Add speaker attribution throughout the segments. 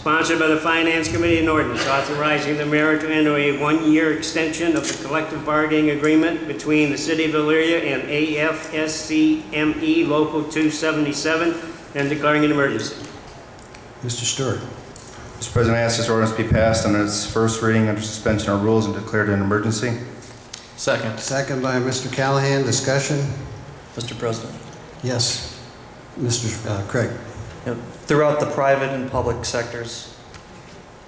Speaker 1: Sponsored by the Finance Committee, an ordinance authorizing the mayor to enter a one-year extension of the collective bargaining agreement between the City of Elyria and AFSCME Local 277 and declaring an emergency.
Speaker 2: Mr. Stewart.
Speaker 3: Mr. President, I ask this ordinance be passed on its first reading under suspension of rules and declared an emergency.
Speaker 4: Second.
Speaker 2: Second by Mr. Callahan. Discussion?
Speaker 4: Mr. President.
Speaker 2: Yes. Mr. Craig.
Speaker 4: You know, throughout the private and public sectors,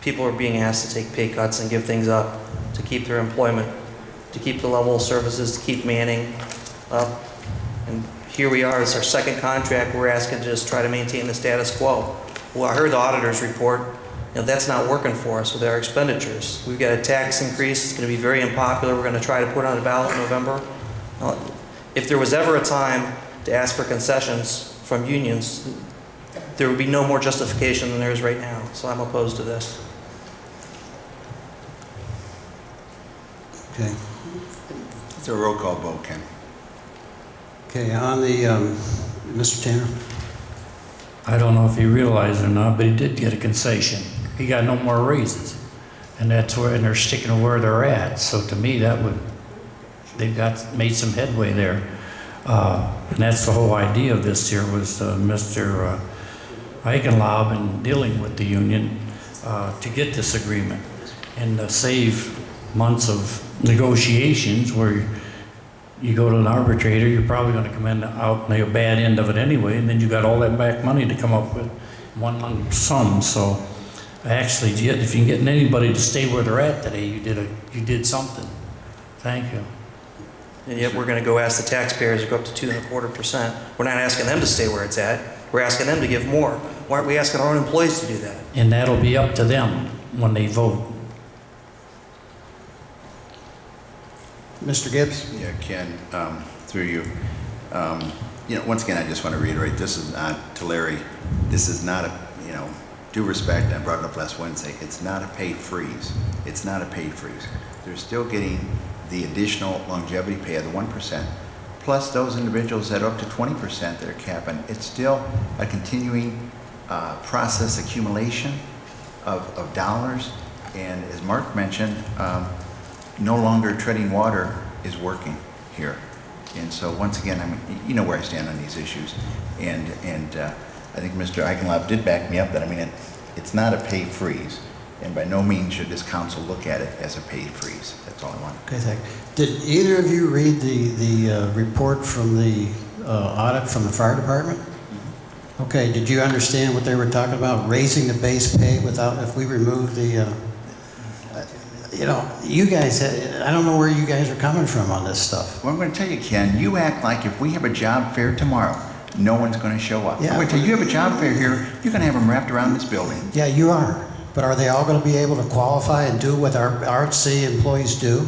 Speaker 4: people are being asked to take pay cuts and give things up to keep their employment, to keep the level of services, to keep manning up. And here we are, it's our second contract. We're asking to just try to maintain the status quo. Well, I heard the auditor's report. You know, that's not working for us with our expenditures. We've got a tax increase. It's going to be very unpopular. We're going to try to put on a ballot in November. If there was ever a time to ask for concessions from unions, there would be no more justification than there is right now. So I'm opposed to this.
Speaker 2: Okay.
Speaker 5: It's a roll call vote, Ken.
Speaker 2: Okay, on the, Mr. Tanner.
Speaker 6: I don't know if he realized it or not, but he did get a concession. He got no more raises. And that's where, and they're sticking to where they're at. So to me, that would, they've made some headway there. And that's the whole idea of this here was Mr. Eichenlaub in dealing with the union to get this agreement and save months of negotiations where you go to an arbitrator, you're probably going to come out on the bad end of it anyway, and then you got all that back money to come up with one lump sum. So actually, if you can get anybody to stay where they're at today, you did something. Thank you.
Speaker 4: And yet we're going to go ask the taxpayers to go up to 2.25%. We're not asking them to stay where it's at. We're asking them to give more. Why aren't we asking our own employees to do that?
Speaker 6: And that'll be up to them when they vote.
Speaker 2: Mr. Gibbs?
Speaker 5: Yeah, Ken, through you. You know, once again, I just want to reiterate, this is not, to Larry, this is not a, you know, due respect, I brought it up last Wednesday, it's not a pay freeze. It's not a pay freeze. They're still getting the additional longevity pay of the 1%, plus those individuals that are up to 20% that are capping. It's still a continuing process accumulation of dollars, and as Mark mentioned, no longer treading water is working here. And so once again, I mean, you know where I stand on these issues. And I think Mr. Eichenlaub did back me up that, I mean, it's not a pay freeze. And by no means should this council look at it as a pay freeze. That's all I want.
Speaker 2: Okay, thank you. Did either of you read the report from the audit from the fire department? Mm-hmm. Okay, did you understand what they were talking about, raising the base pay without, if we remove the, you know, you guys, I don't know where you guys are coming from on this stuff.
Speaker 5: Well, I'm going to tell you, Ken, you act like if we have a job fair tomorrow, no one's going to show up.
Speaker 2: Yeah,
Speaker 5: I'm going to tell you, you have a job fair here, you're going to have them wrapped around this building.
Speaker 2: Yeah, you are. But are they all going to be able to qualify and do what our city employees do?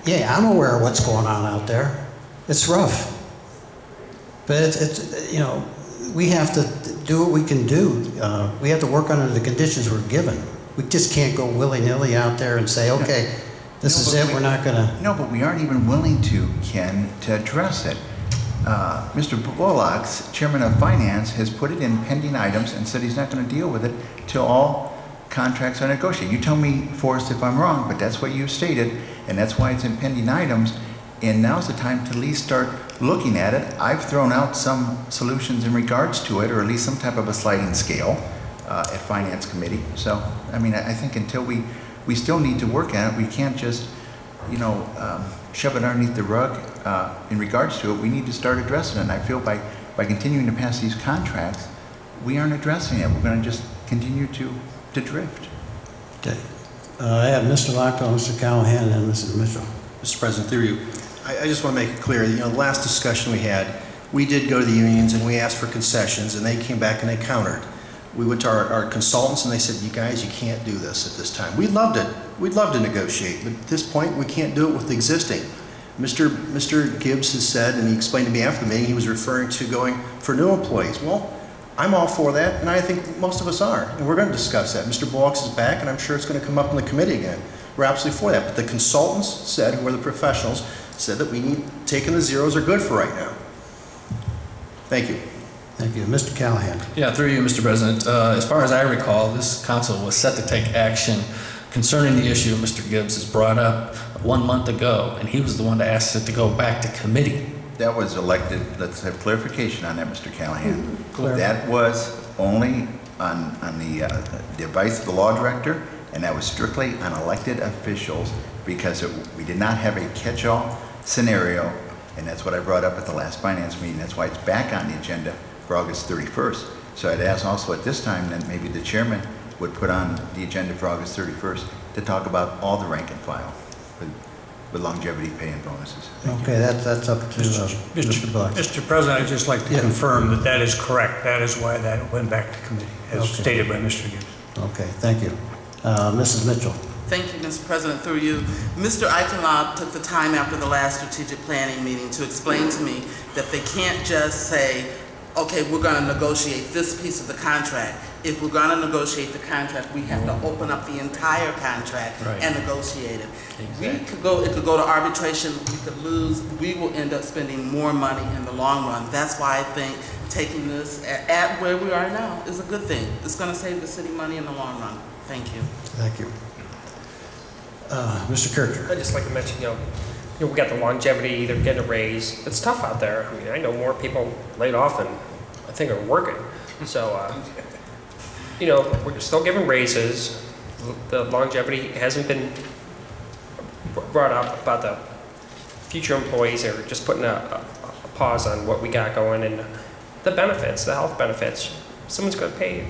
Speaker 2: Yeah, I'm aware of what's going on out there. It's rough. But it's you know, we have to do what we can do. We have to work under the conditions we're given. We just can't go willy-nilly out there and say, okay, this is it, we're not going to...
Speaker 5: No, but we aren't even willing to, Ken, to address it. Mr. Bullock, Chairman of Finance, has put it in pending items and said he's not going to deal with it till all contracts are negotiated. You tell me, Forrest, if I'm wrong, but that's what you stated, and that's why it's in pending items. And now's the time to at least start looking at it. I've thrown out some solutions in regards to it, or at least some type of a sliding scale at Finance Committee. So, I mean, I think until we still need to work at it, we can't just, you know, shove it underneath the rug. In regards to it, we need to start addressing it. And I feel by continuing to pass these contracts, we aren't addressing it. We're going to just continue to drift.
Speaker 2: Okay. I have Mr. Lockton, Mr. Callahan, and Mrs. Mitchell.
Speaker 7: Mr. President, through you, I just want to make it clear, you know, the last discussion we had, we did go to the unions and we asked for concessions, and they came back and they countered. We went to our consultants and they said, you guys, you can't do this at this time. We'd love to negotiate, but at this point we can't do it with the existing. Mr. Gibbs has said, and he explained to me after the meeting, he was referring to going for new employees. Well, I'm all for that, and I think most of us are, and we're going to discuss that. Mr. Bullocks is back, and I'm sure it's going to come up in the committee again. We're absolutely for that, but the consultants said, who are the professionals, said that taking the zeros are good for right now. Thank you.
Speaker 2: Thank you. Mr. Callahan.
Speaker 8: Yeah, through you, Mr. President. As far as I recall, this council was set to take action concerning the issue Mr. Gibbs has brought up 1 month ago, and he was the one to ask it to go back to committee.
Speaker 5: That was elected, let's have clarification on that, Mr. Callahan.
Speaker 2: Clear.
Speaker 5: That was only on the advice of the law director, and that was strictly on elected officials because we did not have a catch-all scenario, and that's what I brought up at the last finance meeting. That's why it's back on the agenda for August 31st. So I'd ask also at this time that maybe the chairman would put on the agenda for August 31st to talk about all the rank and file with longevity pay and bonuses.
Speaker 2: Okay, that's up to Mr. Buck.
Speaker 9: Mr. President, I'd just like to confirm that that is correct. That is why that went back to committee, as stated by Mr. Gibbs.
Speaker 2: Okay, thank you. Mrs. Mitchell.
Speaker 10: Thank you, Mr. President, through you. Mr. Eichenlaub took the time after the last strategic planning meeting to explain to me that they can't just say, okay, we're going to negotiate this piece of the contract. If we're going to negotiate the contract, we have to open up the entire contract and negotiate it. Exactly. It could go to arbitration, we could lose, we will end up spending more money in the long run. That's why I think taking this at where we are now is a good thing. It's going to save the city money in the long run. Thank you.
Speaker 2: Thank you. Mr. Kircher.
Speaker 11: I'd just like to mention, we got the longevity, they're getting a raise. It's tough out there. I mean, I know more people laid off than I think are working. So, we're still giving raises. The longevity hasn't been brought up about the future employees, or just putting a pause on what we got going, and the benefits, the health benefits. Someone's going to pay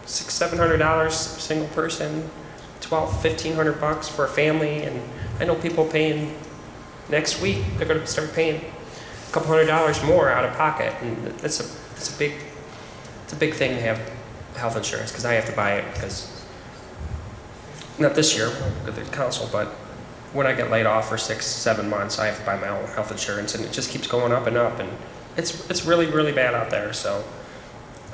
Speaker 11: $600-700 single person, $1,200-1,500 for a family, and I know people paying next week. They're going to start paying a couple $100 more out of pocket, and it's a big thing to have health insurance, because I have to buy it, because not this year with the council, but when I get laid off for 6-7 months, I have to buy my own health insurance, and it just keeps going up and up, and it's really, really bad out there. So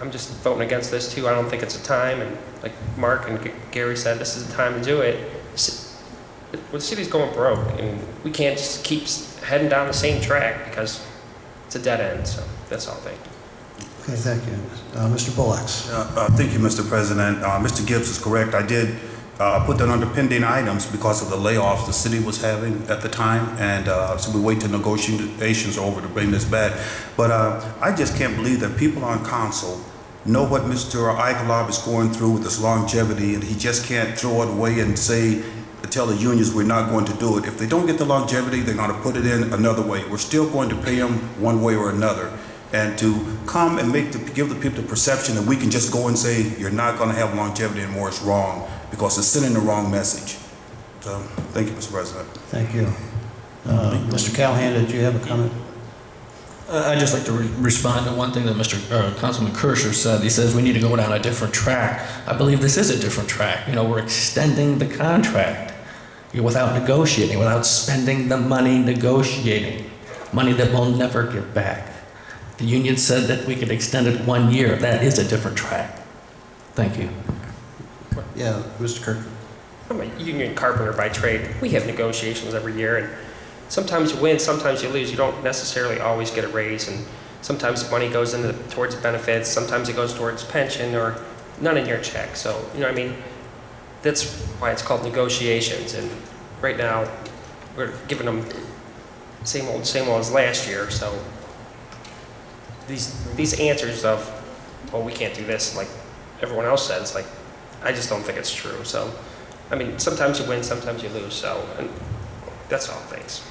Speaker 11: I'm just voting against this too. I don't think it's a time, and like Mark and Gary said, this is the time to do it. The city's going broke, and we can't just keep heading down the same track, because it's a dead end. So that's all. Thank you.
Speaker 2: Okay, thank you. Mr. Bullocks.
Speaker 12: Thank you, Mr. President. Mr. Gibbs is correct. I did put that under pending items because of the layoffs the city was having at the time, and so we wait till negotiations are over to bring this back. But I just can't believe that people on council know what Mr. Eichenlaub is going through with this longevity, and he just can't throw it away and tell the unions we're not going to do it. If they don't get the longevity, they're going to put it in another way. We're still going to pay them one way or another. And to come and give the people the perception that we can just go and say you're not going to have longevity anymore is wrong, because it's sending the wrong message. So, thank you, Mr. President.
Speaker 2: Thank you. Mr. Callahan, did you have a comment?
Speaker 8: I'd just like to respond to one thing that Councilman Kircher said. He says we need to go down a different track. I believe this is a different track. We're extending the contract without negotiating, without spending the money negotiating, money that we'll never get back. The union said that we could extend it 1 year. That is a different track. Thank you.
Speaker 2: Yeah, Mr. Kircher.
Speaker 11: I'm a union carpenter by trade. We have negotiations every year, and sometimes you win, sometimes you lose. You don't necessarily always get a raise, and sometimes money goes towards benefits, sometimes it goes towards pension, or none in your check. So, that's why it's called negotiations. And right now, we're giving them same old as last year. So these answers of, well, we can't do this, like everyone else says, like, I just don't think it's true. So, sometimes you win, sometimes you lose. So, and that's all. Thanks.